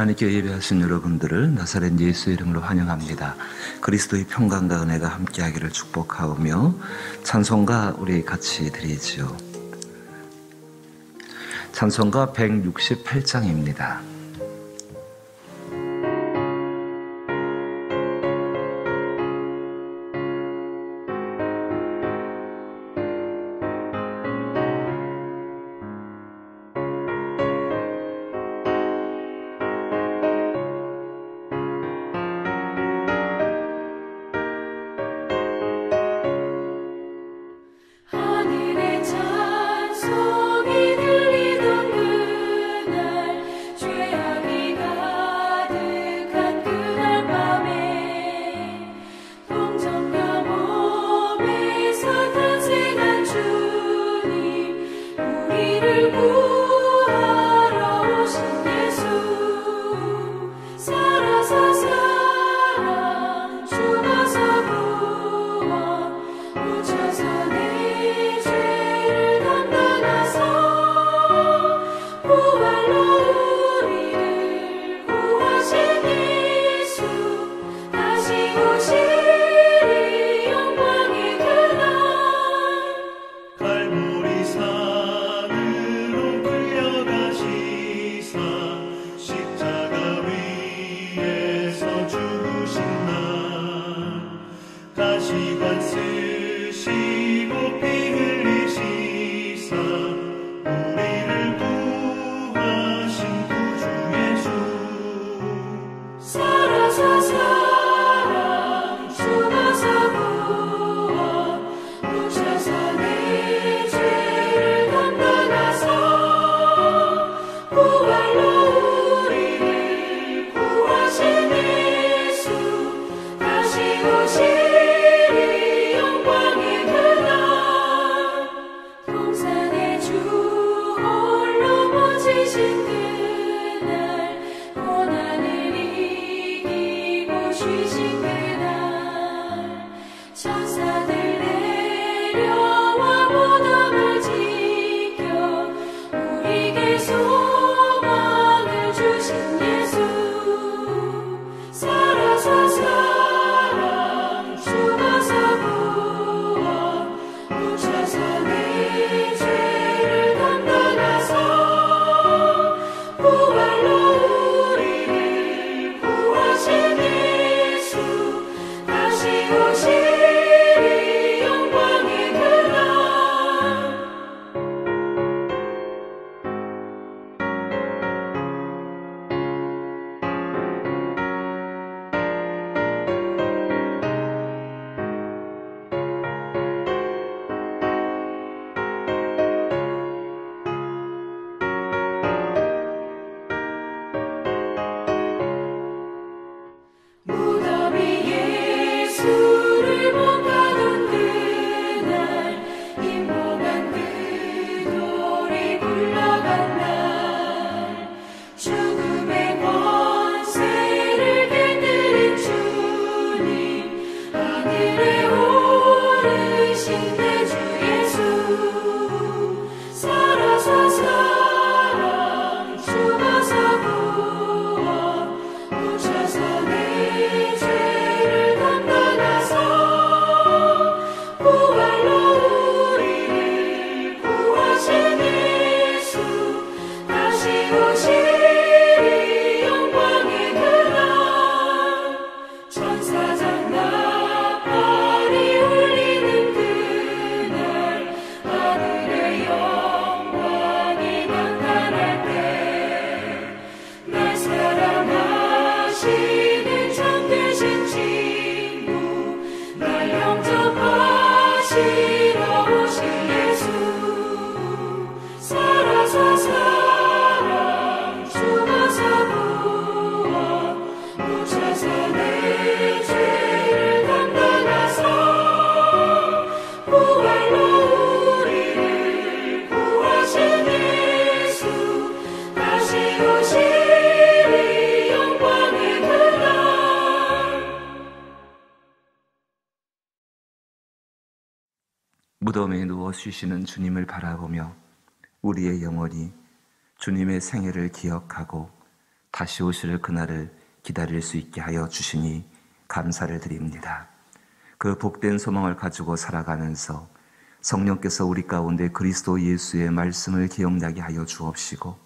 하나님께 예배하신 여러분들을 나사렛 예수 이름으로 환영합니다. 그리스도의 평강과 은혜가 함께하기를 축복하오며 찬송가 우리 같이 드리지요. 찬송가 168장입니다. 무덤에 누워 쉬시는 주님을 바라보며 우리의 영혼이 주님의 생애를 기억하고 다시 오실 그날을 기다릴 수 있게 하여 주시니 감사를 드립니다. 그 복된 소망을 가지고 살아가면서 성령께서 우리 가운데 그리스도 예수의 말씀을 기억나게 하여 주옵시고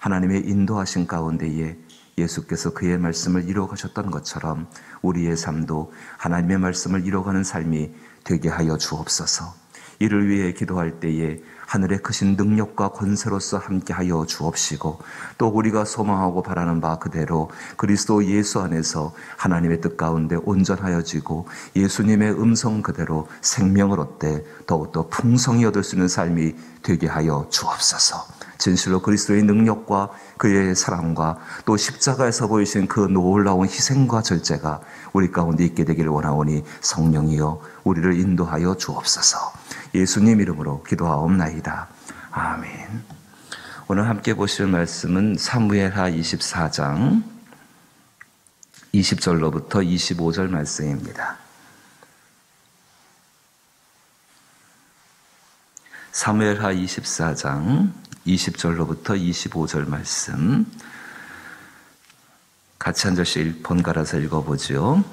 하나님의 인도하신 가운데에 예수께서 그의 말씀을 이루어가셨던 것처럼 우리의 삶도 하나님의 말씀을 이루어가는 삶이 되게 하여 주옵소서. 이를 위해 기도할 때에 하늘의 크신 능력과 권세로서 함께하여 주옵시고 또 우리가 소망하고 바라는 바 그대로 그리스도 예수 안에서 하나님의 뜻 가운데 온전하여지고 예수님의 음성 그대로 생명을 얻되 더욱더 풍성히 얻을 수 있는 삶이 되게 하여 주옵소서. 진실로 그리스도의 능력과 그의 사랑과 또 십자가에서 보이신 그 놀라운 희생과 절제가 우리 가운데 있게 되기를 원하오니 성령이여 우리를 인도하여 주옵소서. 예수님 이름으로 기도하옵나이다. 아멘. 오늘 함께 보실 말씀은 사무엘하 24장 20절로부터 25절 말씀입니다. 사무엘하 24장 20절로부터 25절 말씀 같이 한 절씩 번갈아서 읽어보죠.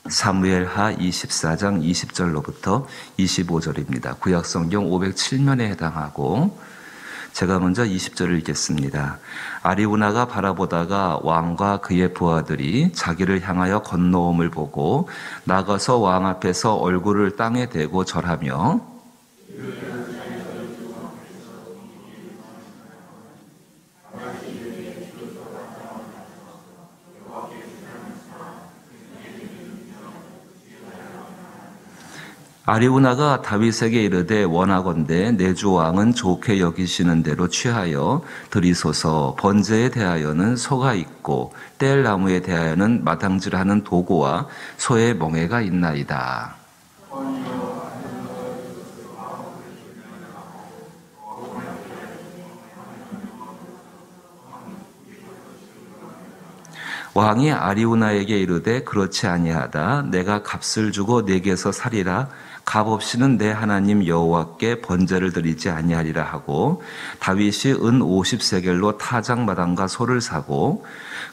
사무엘하 24장 20절로부터 25절입니다. 구약성경 507면에 해당하고 제가 먼저 20절을 읽겠습니다. 아리우나가 바라보다가 왕과 그의 부하들이 자기를 향하여 건너옴을 보고 나가서 왕 앞에서 얼굴을 땅에 대고 절하며 아리우나가 다윗에게 이르되 원하건대 내 주 왕은 좋게 여기시는 대로 취하여 드리소서. 번제에 대하여는 소가 있고 뗄 나무에 대하여는 마당질하는 도구와 소의 멍에가 있나이다. 왕이 아리우나에게 이르되 그렇지 아니하다. 내가 값을 주고 내게서 살이라. 값 없이는 내 하나님 여호와께 번제를 드리지 아니하리라 하고 다윗이 은 50세겔로 타작마당과 소를 사고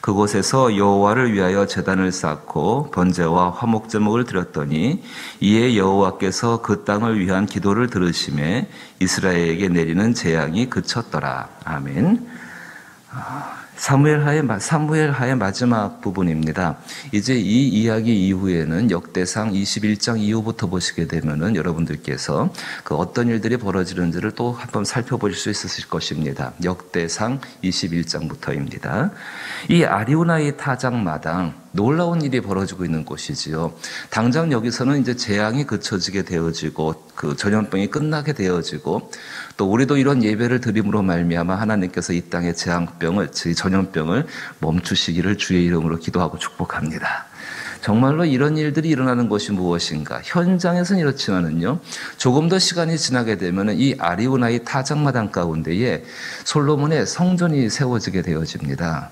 그곳에서 여호와를 위하여 제단을 쌓고 번제와 화목제목을 드렸더니 이에 여호와께서 그 땅을 위한 기도를 들으시매 이스라엘에게 내리는 재앙이 그쳤더라. 아멘. 사무엘하의 마지막 부분입니다. 이제 이 이야기 이후에는 역대상 21장 이후부터 보시게 되면은 여러분들께서 그 어떤 일들이 벌어지는지를 또 한번 살펴보실 수 있으실 것입니다. 역대상 21장부터입니다. 이 아리우나의 타작마당 놀라운 일이 벌어지고 있는 곳이지요. 당장 여기서는 이제 재앙이 그쳐지게 되어지고 그 전염병이 끝나게 되어지고 또 우리도 이런 예배를 드림으로 말미암아 하나님께서 이 땅의 재앙병을, 전염병을 멈추시기를 주의 이름으로 기도하고 축복합니다. 정말로 이런 일들이 일어나는 것이 무엇인가? 현장에서는 이렇지만은요, 조금 더 시간이 지나게 되면 이 아리우나의 타작마당 가운데에 솔로몬의 성전이 세워지게 되어집니다.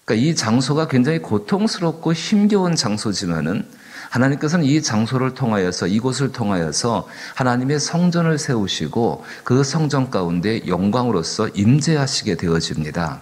그러니까 이 장소가 굉장히 고통스럽고 힘겨운 장소지만은 하나님께서는 이 장소를 통하여서 이곳을 통하여서 하나님의 성전을 세우시고 그 성전 가운데 영광으로서 임재하시게 되어집니다.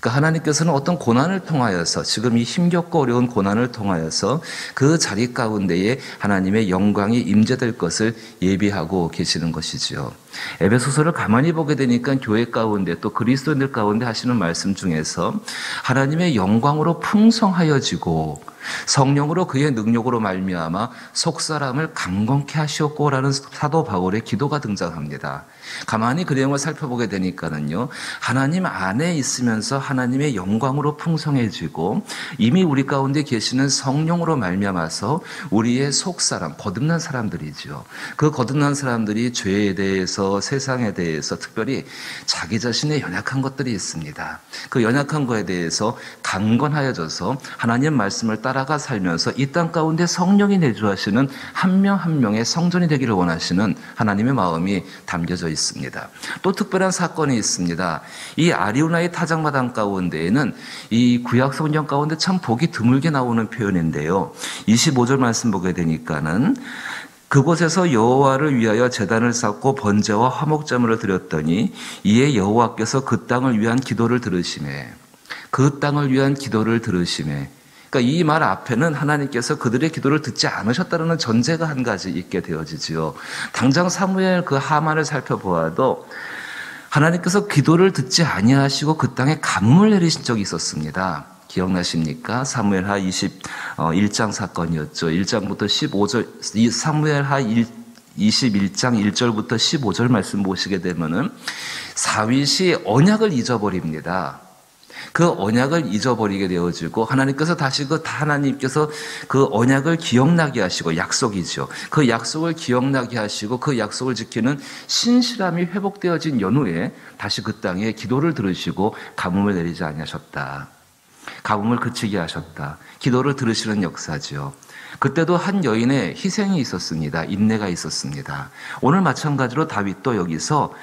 그러니까 하나님께서는 어떤 고난을 통하여서 지금 이 힘겹고 어려운 고난을 통하여서 그 자리 가운데에 하나님의 영광이 임재될 것을 예비하고 계시는 것이지요. 에베소서를 가만히 보게 되니까 교회 가운데 또 그리스도인들 가운데 하시는 말씀 중에서 하나님의 영광으로 풍성하여지고 성령으로 그의 능력으로 말미암아 속사람을 강건케 하시옵고라는 사도 바울의 기도가 등장합니다. 가만히 그 내용을 살펴보게 되니까는요, 하나님 안에 있으면서 하나님의 영광으로 풍성해지고 이미 우리 가운데 계시는 성령으로 말미암아서 우리의 속사람, 거듭난 사람들이죠. 그 거듭난 사람들이 죄에 대해서, 세상에 대해서, 특별히 자기 자신의 연약한 것들이 있습니다. 그 연약한 거에 대해서 강건하여져서 하나님 말씀을 따라가 살면서 이 땅 가운데 성령이 내주하시는 한 명 한 명의 성전이 되기를 원하시는 하나님의 마음이 담겨져 있습니다. 또 특별한 사건이 있습니다. 이 아리우나의 타작마당 가운데에는 이 구약 성경 가운데 참 보기 드물게 나오는 표현인데요. 25절 말씀 보게 되니까는 그곳에서 여호와를 위하여 제단을 쌓고 번제와 화목제물을 드렸더니 이에 여호와께서 그 땅을 위한 기도를 들으시매. 그 땅을 위한 기도를 들으시매. 그러니까 이 말 앞에는 하나님께서 그들의 기도를 듣지 않으셨다는 전제가 한 가지 있게 되어지지요. 당장 사무엘 그 하만을 살펴보아도 하나님께서 기도를 듣지 아니하시고 그 땅에 가뭄을 내리신 적이 있었습니다. 기억나십니까? 사무엘하 21장 사건이었죠. 1장부터 15절, 사무엘하 21장 1절부터 15절 말씀 보시게 되면은 다윗이 언약을 잊어버립니다. 그 언약을 잊어버리게 되어지고 하나님께서 다시 하나님께서 그 언약을 기억나게 하시고, 약속이죠. 그 약속을 기억나게 하시고 그 약속을 지키는 신실함이 회복되어진 연후에 다시 그 땅에 기도를 들으시고 가뭄을 내리지 아니하셨다. 가뭄을 그치게 하셨다. 기도를 들으시는 역사죠. 그때도 한 여인의 희생이 있었습니다. 인내가 있었습니다. 오늘 마찬가지로 다윗도 여기서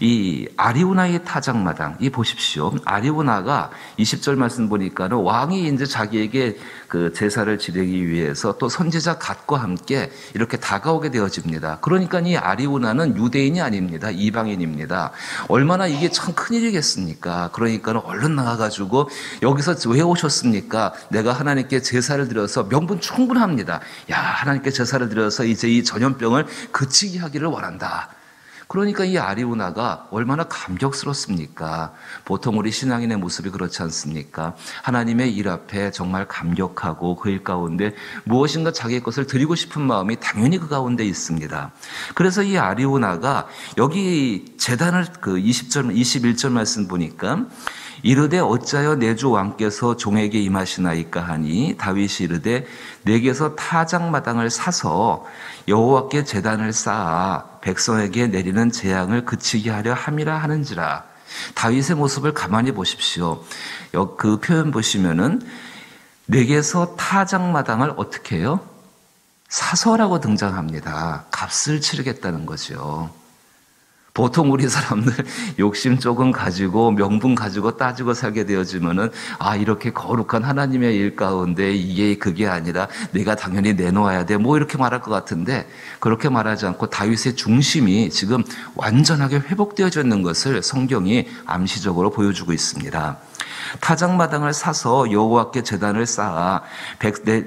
이 아리우나의 타작마당, 이 보십시오. 아리우나가 20절 말씀 보니까는 왕이 이제 자기에게 그 제사를 지내기 위해서 또 선지자 갓과 함께 이렇게 다가오게 되어집니다. 그러니까 이 아리우나는 유대인이 아닙니다. 이방인입니다. 얼마나 이게 참 큰일이겠습니까? 그러니까 얼른 나가가지고 여기서 왜 오셨습니까? 내가 하나님께 제사를 드려서 명분 충분합니다. 야, 하나님께 제사를 드려서 이제 이 전염병을 그치게 하기를 원한다. 그러니까 이 아리우나가 얼마나 감격스럽습니까? 보통 우리 신앙인의 모습이 그렇지 않습니까? 하나님의 일 앞에 정말 감격하고 그 일 가운데 무엇인가 자기의 것을 드리고 싶은 마음이 당연히 그 가운데 있습니다. 그래서 이 아리우나가 여기 제단을 그 20절, 21절 말씀 보니까 이르되 어찌하여 내 주 왕께서 종에게 임하시나이까 하니 다윗이 이르되 내게서 타작마당을 사서 여호와께 제단을 쌓아 백성에게 내리는 재앙을 그치게 하려 함이라 하는지라. 다윗의 모습을 가만히 보십시오. 그 표현 보시면은 내게서 타작마당을 어떻게 해요? 사서라고 등장합니다. 값을 치르겠다는 거죠. 보통 우리 사람들 욕심 조금 가지고 명분 가지고 따지고 살게 되어지면은 이렇게 거룩한 하나님의 일 가운데 이게 그게 아니라 내가 당연히 내놓아야 돼 뭐 이렇게 말할 것 같은데, 그렇게 말하지 않고 다윗의 중심이 지금 완전하게 회복되어져 있는 것을 성경이 암시적으로 보여주고 있습니다. 타작마당을 사서 여호와께 제단을 쌓아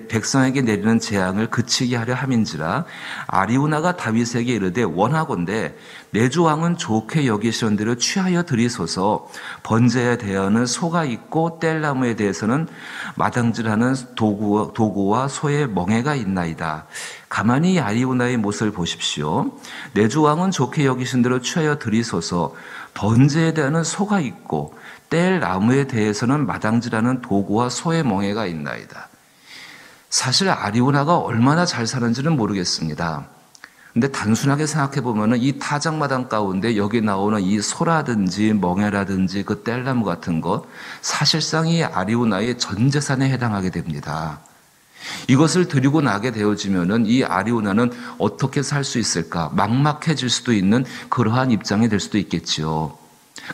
백성에게 내리는 재앙을 그치게 하려 함인지라. 아리우나가 다윗에게 이르되 원하건대 내 주 왕은 좋게 여기시는 대로 취하여 드리소서. 번제에 대하여는 소가 있고 뗄나무에 대해서는 마당질하는 도구와 소의 멍에가 있나이다. 가만히 아리우나의 모습을 보십시오. 내 주 왕은 좋게 여기신 대로 취하여 드리소서. 번제에 대하여는 소가 있고 뗄 나무에 대해서는 마당질하는 도구와 소의 멍에가 있나이다. 사실 아리우나가 얼마나 잘 사는지는 모르겠습니다. 근데 단순하게 생각해 보면은 이 타작마당 가운데 여기 나오는 이 소라든지 멍에라든지 그 뗄나무 같은 것, 사실상 이 아리우나의 전 재산에 해당하게 됩니다. 이것을 드리고 나게 되어지면은 이 아리우나는 어떻게 살 수 있을까? 막막해질 수도 있는 그러한 입장이 될 수도 있겠지요.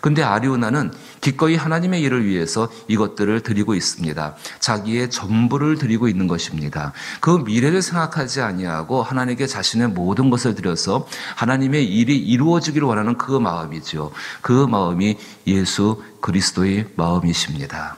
근데 아리우나는 기꺼이 하나님의 일을 위해서 이것들을 드리고 있습니다. 자기의 전부를 드리고 있는 것입니다. 그 미래를 생각하지 아니하고 하나님께 자신의 모든 것을 드려서 하나님의 일이 이루어지기를 원하는 그 마음이죠. 그 마음이 예수 그리스도의 마음이십니다.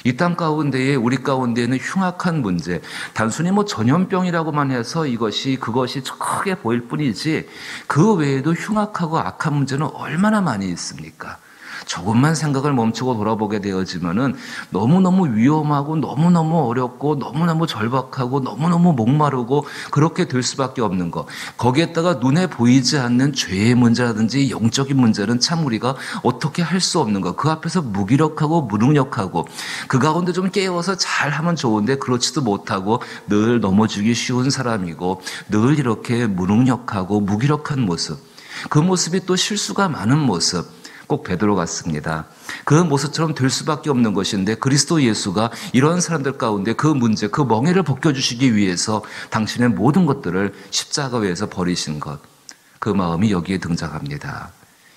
이 땅 가운데에 우리 가운데에는 흉악한 문제, 단순히 전염병이라고만 해서 그것이 크게 보일 뿐이지 그 외에도 흉악하고 악한 문제는 얼마나 많이 있습니까? 조금만 생각을 멈추고 돌아보게 되어지면은 너무너무 위험하고 너무너무 어렵고 너무너무 절박하고 너무너무 목마르고 그렇게 될 수밖에 없는 것. 거기에다가 눈에 보이지 않는 죄의 문제라든지 영적인 문제는 참 우리가 어떻게 할 수 없는 것. 그 앞에서 무기력하고 무능력하고 그 가운데 좀 깨워서 잘하면 좋은데 그렇지도 못하고 늘 넘어지기 쉬운 사람이고 늘 이렇게 무능력하고 무기력한 모습. 그 모습이 또 실수가 많은 모습. 꼭 베드로 같습니다. 그 모습처럼 될 수밖에 없는 것인데 그리스도 예수가 이런 사람들 가운데 그 문제, 그 멍에를 벗겨주시기 위해서 당신의 모든 것들을 십자가 위에서 버리신 것, 그 마음이 여기에 등장합니다.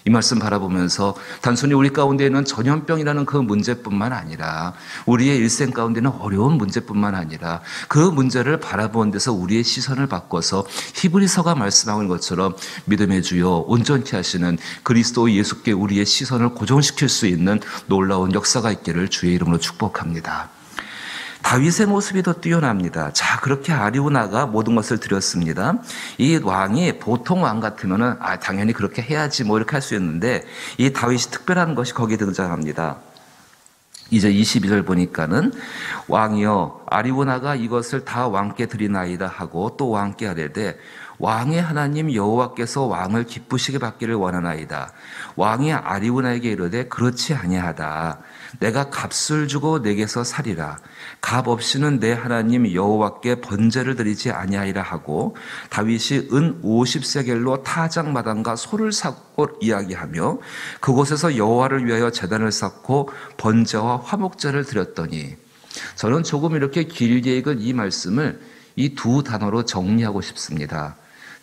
이 말씀 바라보면서 단순히 우리 가운데 있는 전염병이라는 그 문제뿐만 아니라 우리의 일생 가운데 있는 어려운 문제뿐만 아니라 그 문제를 바라보는 데서 우리의 시선을 바꿔서 히브리서가 말씀하고 있는 것처럼 믿음의 주여 온전케 하시는 그리스도 예수께 우리의 시선을 고정시킬 수 있는 놀라운 역사가 있기를 주의 이름으로 축복합니다. 다윗의 모습이 더 뛰어납니다. 자, 그렇게 아리우나가 모든 것을 드렸습니다. 이 왕이 보통 왕 같으면은 당연히 그렇게 해야지 뭐 이렇게 할 수 있는데 이 다윗이 특별한 것이 거기에 등장합니다. 이제 22절 보니까는 왕이여 아리우나가 이것을 다 왕께 드리나이다 하고 또 왕께 아뢰되 왕의 하나님 여호와께서 왕을 기쁘시게 받기를 원하나이다. 왕이 아리우나에게 이르되 그렇지 아니하다. 내가 값을 주고 내게서 살이라. 값 없이는 내 하나님 여호와께 번제를 드리지 아니하리라 하고 다윗이 은 50세겔로 타작마당과 소를 샀고 이야기하며 그곳에서 여호와를 위하여 제단을 쌓고 번제와 화목제를 드렸더니 저는 조금 이렇게 길게 읽은 이 말씀을 이 두 단어로 정리하고 싶습니다.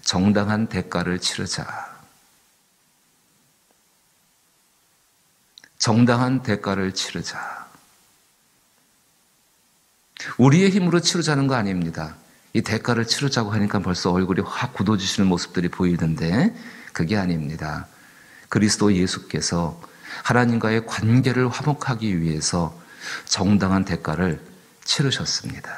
정당한 대가를 치르자. 정당한 대가를 치르자. 우리의 힘으로 치르자는 거 아닙니다. 이 대가를 치르자고 하니까 벌써 얼굴이 확 굳어지시는 모습들이 보이는데 그게 아닙니다. 그리스도 예수께서 하나님과의 관계를 화목하기 위해서 정당한 대가를 치르셨습니다.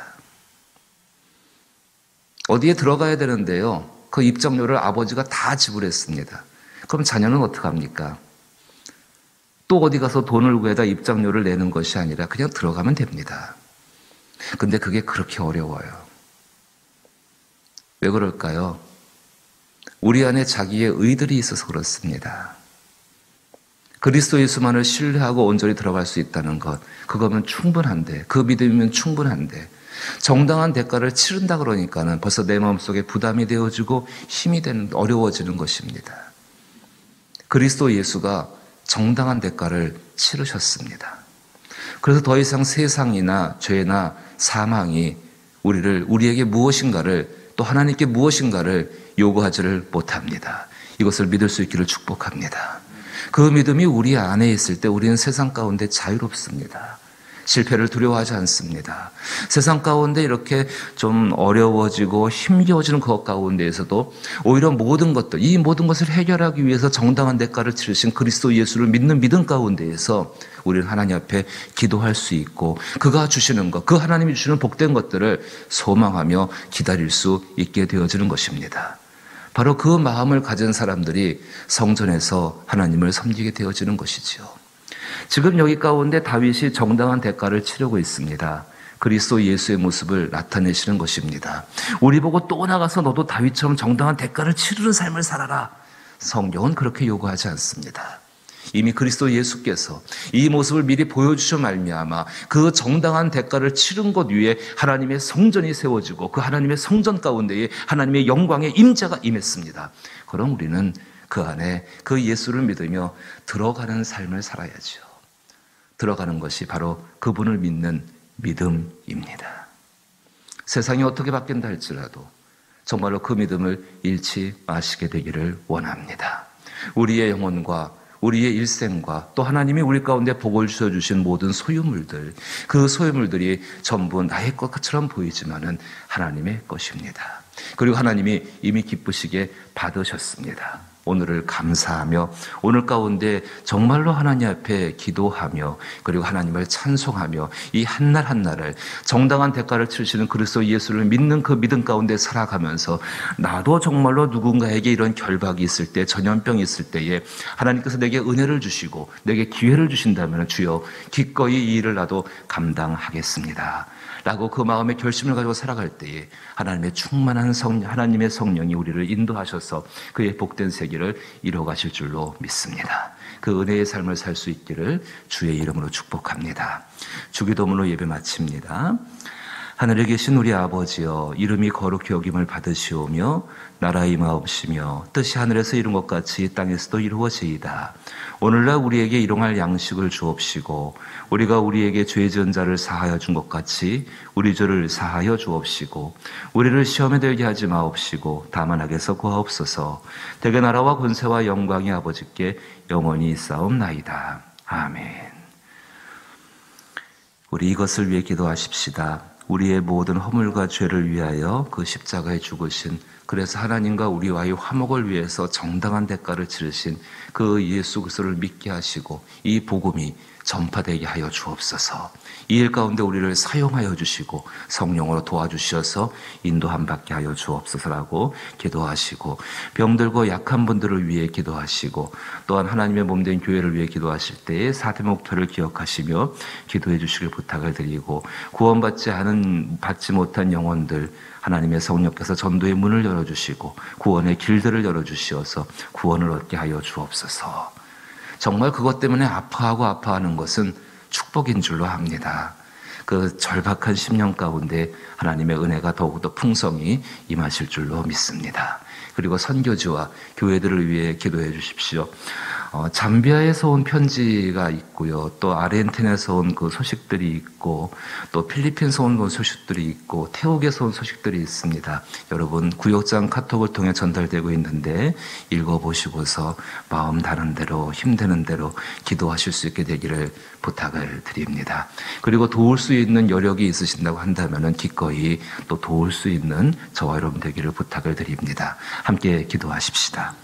어디에 들어가야 되는데요. 그 입장료를 아버지가 다 지불했습니다. 그럼 자녀는 어떡합니까? 또 어디 가서 돈을 구해다 입장료를 내는 것이 아니라 그냥 들어가면 됩니다. 근데 그게 그렇게 어려워요. 왜 그럴까요? 우리 안에 자기의 의들이 있어서 그렇습니다. 그리스도 예수만을 신뢰하고 온전히 들어갈 수 있다는 것, 그거면 충분한데, 그 믿음이면 충분한데 정당한 대가를 치른다 그러니까는 벌써 내 마음속에 부담이 되어지고 힘이 되는 어려워지는 것입니다. 그리스도 예수가 정당한 대가를 치르셨습니다. 그래서 더 이상 세상이나 죄나 사망이 우리에게 무엇인가를 또 하나님께 무엇인가를 요구하지를 못합니다. 이것을 믿을 수 있기를 축복합니다. 그 믿음이 우리 안에 있을 때 우리는 세상 가운데 자유롭습니다. 실패를 두려워하지 않습니다. 세상 가운데 이렇게 좀 어려워지고 힘겨워지는 것 가운데에서도 오히려 모든 것들, 이 모든 것을 해결하기 위해서 정당한 대가를 치르신 그리스도 예수를 믿는 믿음 가운데에서 우리는 하나님 앞에 기도할 수 있고 그가 주시는 것, 그 하나님이 주시는 복된 것들을 소망하며 기다릴 수 있게 되어지는 것입니다. 바로 그 마음을 가진 사람들이 성전에서 하나님을 섬기게 되어지는 것이지요. 지금 여기 가운데 다윗이 정당한 대가를 치르고 있습니다. 그리스도 예수의 모습을 나타내시는 것입니다. 우리 보고 또 나가서 너도 다윗처럼 정당한 대가를 치르는 삶을 살아라. 성경은 그렇게 요구하지 않습니다. 이미 그리스도 예수께서 이 모습을 미리 보여주셔 말미암아 그 정당한 대가를 치른 것 위에 하나님의 성전이 세워지고 그 하나님의 성전 가운데에 하나님의 영광의 임재가 임했습니다. 그럼 우리는 그 안에 그 예수를 믿으며 들어가는 삶을 살아야죠. 들어가는 것이 바로 그분을 믿는 믿음입니다. 세상이 어떻게 바뀐다 할지라도 정말로 그 믿음을 잃지 마시게 되기를 원합니다. 우리의 영혼과 우리의 일생과 또 하나님이 우리 가운데 복을 주셔주신 모든 소유물들, 그 소유물들이 전부 나의 것처럼 보이지만은 하나님의 것입니다. 그리고 하나님이 이미 기쁘시게 받으셨습니다. 오늘을 감사하며 오늘 가운데 정말로 하나님 앞에 기도하며 그리고 하나님을 찬송하며 이 한날 한날을 정당한 대가를 치르시는 그리스도 예수를 믿는 그 믿음 가운데 살아가면서 나도 정말로 누군가에게 이런 결박이 있을 때 전염병이 있을 때에 하나님께서 내게 은혜를 주시고 내게 기회를 주신다면 주여 기꺼이 이 일을 나도 감당하겠습니다. 라고 그 마음의 결심을 가지고 살아갈 때에 하나님의 충만한 하나님의 성령이 우리를 인도하셔서 그의 복된 세계를 이뤄가실 줄로 믿습니다. 그 은혜의 삶을 살 수 있기를 주의 이름으로 축복합니다. 주기도문으로 예배 마칩니다. 하늘에 계신 우리 아버지여, 이름이 거룩히 여김을 받으시오며 나라의 임하옵시며 뜻이 하늘에서 이룬 것 같이 땅에서도 이루어지이다. 오늘날 우리에게 일용할 양식을 주옵시고 우리가 우리에게 죄 지은 자를 사하여 준 것 같이 우리 죄를 사하여 주옵시고 우리를 시험에 들게 하지 마옵시고 다만 악에서 구하옵소서. 대개 나라와 권세와 영광이 아버지께 영원히 있사옵나이다. 아멘. 우리 이것을 위해 기도하십시다. 우리의 모든 허물과 죄를 위하여 그 십자가에 죽으신, 그래서 하나님과 우리와의 화목을 위해서 정당한 대가를 치르신 그 예수 그리스도를 믿게 하시고 이 복음이 전파되게 하여 주옵소서. 이 일 가운데 우리를 사용하여 주시고 성령으로 도와주셔서 인도함 받게 하여 주옵소서라고 기도하시고, 병들고 약한 분들을 위해 기도하시고, 또한 하나님의 몸된 교회를 위해 기도하실 때에 사대 목표를 기억하시며 기도해 주시길 부탁을 드리고, 받지 못한 영혼들 하나님의 성령께서 전도의 문을 열어주시고 구원의 길들을 열어주시어서 구원을 얻게 하여 주옵소서. 정말 그것 때문에 아파하는 것은 축복인 줄로 압니다. 그 절박한 10년 가운데 하나님의 은혜가 더욱더 풍성히 임하실 줄로 믿습니다. 그리고 선교지와 교회들을 위해 기도해 주십시오. 잠비아에서 온 편지가 있고요. 또 아르헨티나에서 온 그 소식들이 있고, 또 필리핀에서 온 그 소식들이 있고, 태국에서 온 소식들이 있습니다. 여러분 구역장 카톡을 통해 전달되고 있는데 읽어보시고서 마음 다른 대로 힘드는 대로 기도하실 수 있게 되기를 부탁을 드립니다. 그리고 도울 수 있는 여력이 있으신다고 한다면 기꺼이 또 도울 수 있는 저와 여러분 되기를 부탁을 드립니다. 함께 기도하십시다.